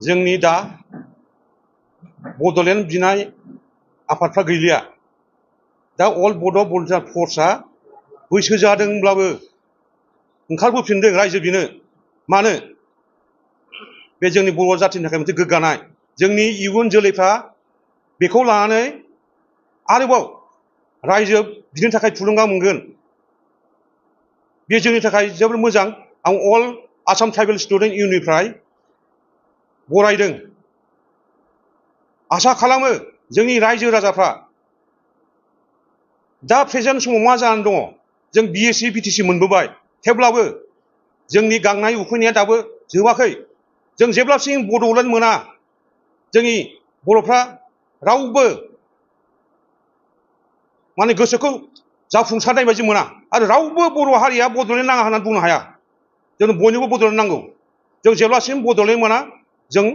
जोंनि दा बड'लेण्ड बिनाय आफादफ्रा गैलिया दा अल बड' भलुन्टियार फर्सआ बैसो जादोंब्लाबो ओंखारबोफिनदों रायजो बिनो मानो बे जोंनि बर' जाथिनि थाखाय मोनसे गोग्गानाय जोंनि इयुन जोलैफ्रा बेखौ लानानै आरोबाव रायजो बिनो थाखाय थुलुंगा मोनगोन बे जोंनि थाखाय जोबोर मोजां आं अल आसाम ट्राइबेल स्टुडेन्ट इउनियननिफ्राय बरायदों आसा खालामो जोंनि रायजो राजाफ्रा दा प्रेजेन्ट समाव मा जानानै दङ जों बिएससि बिटिसि मोनबोबाय थेवब्लाबो जोंनि गांनाय उखैनाया दाबो जोबाखै जों जेब्लासिम बड'लेण्ड मोना जोंनि बर'फ्रा रावबो माने गोसोखौ जाफुंसारनाय बायदि मोना आरो रावबो बर' हारिया बड'लेण्ड नाङा होननानै बुंनो हाया जोंनो बयनोबो बड'लेण्ड नांगौ जों जेब्लासिम बड'लेण्ड मोना जों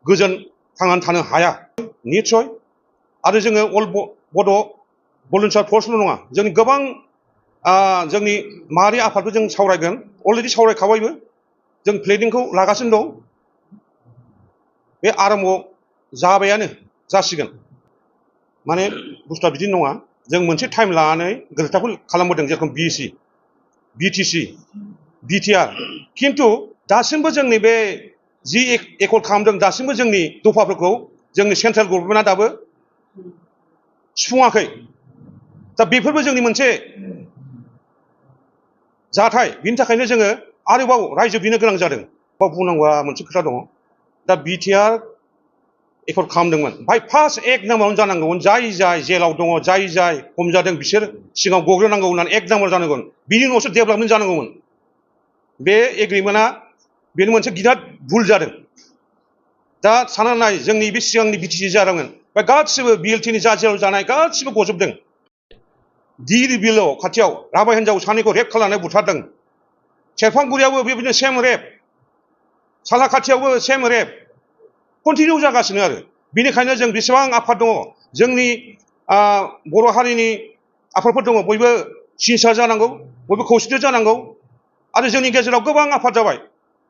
गोजोन थांनानै थानो हाया निस्सय आरो जोङो अल बड' भलुन्टियार फर्सल' नङा जोंनि गोबां जोंनि माहारि आफादखौ जों सावरायगोन अलरेडि सावरायखाबायबो जों प्लेनिंखौ लागासिनो दं बे आरम्भ जाबायानो जासिगोन माने बुस्थुआ बिदि नङा जों मोनसे टाइम लानानै गोरोबथाखौ खालामबोदों जेरेखम बिएससि बिटिसि बिटिआर खिन्थु दासिमबो जोंनि बे जि एकर्ड खालामदों दासिमबो जोंनि दफाफोरखौ जोंनि सेन्ट्रेल गभर्नमेन्टआ दाबो सुफुङाखै दा बेफोरबो जोंनि मोनसे जाथाय बिनि थाखायनो जोङो आरोबाव रायजो बिनो गोनां जादों बाव बुंनांगौआ मोनसे खोथा दङ दा बिटिआर एकर्ड खालामदोंमोन बाय फार्स्ट एक नाम्बारावनो जानांगौमोन जाय जाय जेलाव दङ जाय जाय हमजादों बिसोर सिगाङाव गग्रोनांगौ होननानै एक नाम्बार जानांगौमोन बिनि उनावसो डेभेलपमेन्ट जानांगौमोन बे एग्रिमेन्टआ बेनो मोनसे गिदिर भुल जादों दा साननानै नाय जोंनि बे सिगांनि बिटिसि जादोंमोन बे गासिबो बिएलटिनि जा जेराव जानाय गासिबो गजोबदों दिर बिलआव खाथियाव राभा हिनजाव सानैखौ रेप खालामनानै बुथारदों सेरफांगुरियावबो बेबायदिनो सेम रेप सालाखाथियावबो सेम रेप कन्टिनिउ जागासिनो आरो बेनिखायनो जों बेसेबां आफाद दङ जोंनि बर' हारिनि आफादफोर दङ बयबो सिनस्रार जानांगौ बयबो खौसेथि जानांगौ आरो जोंनि गेजेराव गोबां आफाद जाबाय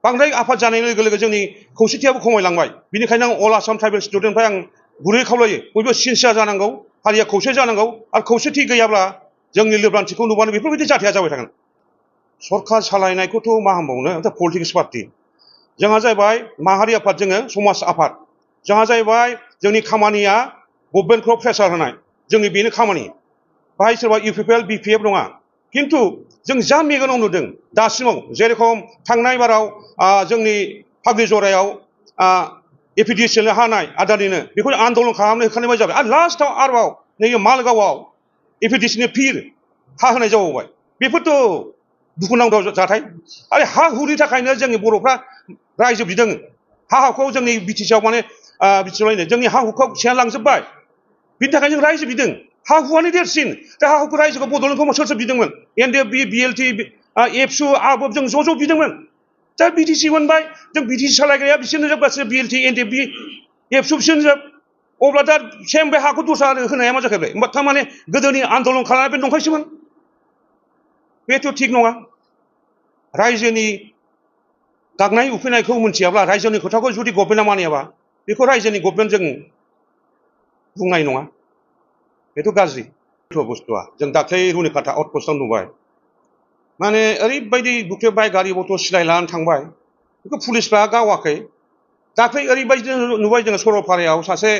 बांद्राय आफाद जानाय लोगो लोगो जोंनि खौसेथियाबो खमायलांबाय बेनिखायनो आं अल आसाम ट्राइबेल स्टुडेन्टनिफ्राय आं गुरै खावलायो बयबो सिनस्रार जानांगौ हारिया खौसे जानांगौ आरो खौसेथि गैयाब्ला जोंनि लोरबांथिखौ नुबानो बेफोरबायदि जाथाया जाबाय थागोन सरकार सालायनायखौथ' मा होनबावनो पलिटिक्स पार्टि जोंहा जाहैबाय माहारि आफाद जोङो समाज आफाद जोंहा जाहैबाय जोंनि खामानिया गभर्नमेन्टखौ प्रेसार होनाय जोंनि बेनो खामानि बाहाय सोरबा इउपिपिएल बिपिएफ नङा खिन्थु जों जा मेगनाव नुदों दासिमाव जेरेखम थांनाय बाराव जोंनि फागलि जरायाव एपिडिसिएल हानाय आदानिनो बेखौ आन्दलन खालामनो होखानाय जाबाय आरो लास्टआव आरोबाव नैबे मालगावआव एपिडिसिनि फिर हा होनाय जाबावबाय बेफोरथ' दुखुनांथाव जाथाय आरो हा हुनि थाखायनो जोंनि बर'फ्रा रायजो बिदों हा हुखौ जोंनि बिटिसिआव माने बिटिसिआव जोंनि हा हुखौ सेना लांजोब्बाय बिनि थाखाय जों रायजो बिदों हा हुआनो देरसिन दा हा हुखौ रायजोखौ बड'लेण्डखौ सोर सोर बिदोंमोन एनडिएफबि बिएलटि एबसु आबब जों ज' ज' बिदोंमोन दा बिटिसि मोनबाय जों बिटिसि सालायग्राया बिसोरनो जोब गासैबो बिएलटि एनडिएफबि एबसु बिसोरनो जोब अब्ला दा सेम बे हाखौ दस्रा होनाया मा जाखो होमबा थारमाने गोदोनि आन्दलन खालामनाय बे नंखायसोमोन बेथ' थिग नङा रायजोनि गांनाय उखैनायखौ मिथियाब्ला रायजोनि खोथाखौ जुदि गभर्नमेन्टआ मानियाबा बेखौ रायजोनि गभर्नमेन्ट जों बुंनाय नङा बेथ' गाज्रि बुस्थुआ जों दाख्लै रुनिकाटा आउटपस्टआव नुबाय माने ओरैबायदि बुख्रेबबाय गारि मटर सिलाय लानानै थांबाय बेखौ पुलिसफ्रा गावाखै दाख्लै ओरैबायदि नुबाय जोङो सरलपारायाव सासे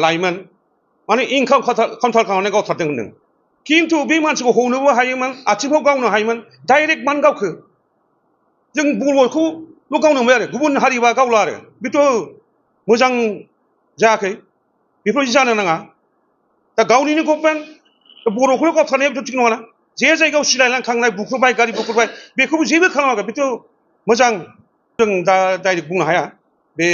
लाइमोन माने इनकाम काउन्टार खालामनानै गावथारदों होनदों खिन्थु बे मानसिखौ हमनोबो हायोमोन आथिंखौ गावनो हायोमोन डाइरेक्ट मानो गावखो जों बर'खौल' गावनो मोनबाय आरो गुबुन हारिबा गावला आरो बेथ' मोजां जायाखै बेफोरबायदि जानो नाङा दा गावनिनो गभर्नमेन्ट बर'खौल' गावथारनाया बेथ' थिग नङाना जे जायगायाव सिलाय लांखांनाय बुख्रुबबाय गारि बुख्रुबबाय बेखौबो जेबो खालामाखै बेथ' मोजां जों दा डाइरेक्ट बुंनो हाया बे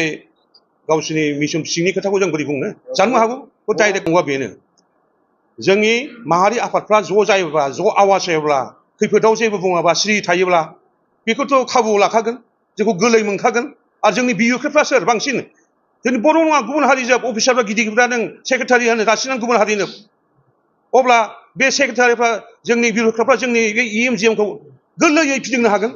गावसोरनि मिसन सिंनि खोथाखौ जों बोरै बुंनो जानोबो हागौ डाइरेक्ट नङा बेनो जोंनि माहारि आफादफ्रा ज' जायोब्ला ज' आवाज होयोब्ला खैफोदाव जेबो बुङाबा सिरि थायोब्ला बेखौथ' खाबु लाखागोन जोंखौ गोरलै मोनखागोन आरो जोंनि बिइउकेफ्रा सोर बांसिन जोंनि बर' नङा गुबुन हारि जोब अफिसारफ्रा गिदिर गिदिरा नों सेक्रेटारि होनो दासिम गुबुन हारिनो अब्ला बे सेक्रेटारिफ्रा जोंनि बिइउकेफ्रा जोंनि बे इएमजिएमखौ गोरलैयै फिदिंनो हागोन